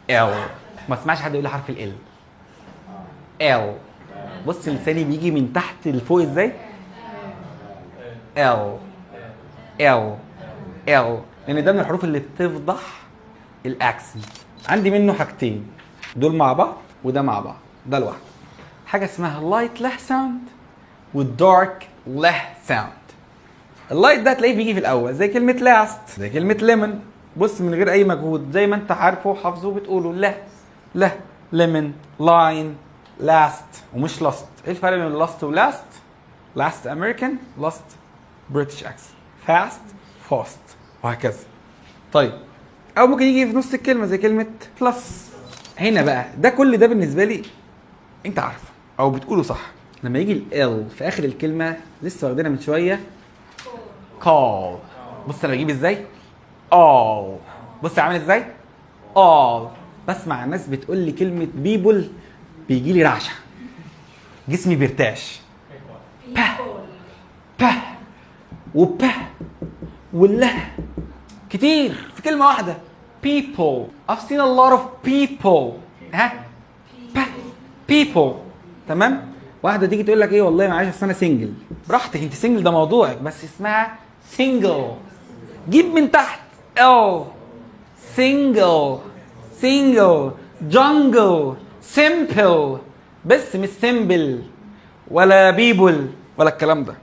ال. ما اسمعش حد يقول لي حرف ال. ال. بص لساني بيجي من تحت لفوق ازاي. ال ال ال، لان ده من الحروف اللي بتفضح الاكسنت. عندي منه حاجتين، دول مع بعض وده مع بعض، ده لوحده. حاجه اسمها اللايت له ساوند والدارك له ساوند. اللايت ده تلاقيه بيجي في الاول زي كلمه لاست، زي كلمه ليمون. بص من غير اي مجهود زي ما انت عارفه وحافظه بتقوله له له، ليمون، لاين، لاست ومش لاست. ايه الفرق بين لاست ولاست؟ لاست امريكان، لاست بريتش اكسنت، فاست فاست وهكذا. طيب او ممكن يجي في نص الكلمه زي كلمه بلس. هنا بقى ده كل ده بالنسبه لي انت عارفه او بتقوله صح. لما يجي ال في اخر الكلمه لسه واخدينها من شويه، call. بص انا بجيب ازاي all. بص عامل ازاي all. بسمع الناس بتقول لي كلمه بيبل بيجي لي رعشه، جسمي بيرتعش. با با وبا والله كتير في كلمة واحدة. people. I've seen a lot of people. ها people. تمام. واحدة تيجي تقول لك ايه والله معلش اصل انا سنجل. براحتك انت سنجل، ده موضوعك، بس اسمها single. جيب من تحت ال. single single jungle simple. بس مش simple ولا people ولا الكلام ده.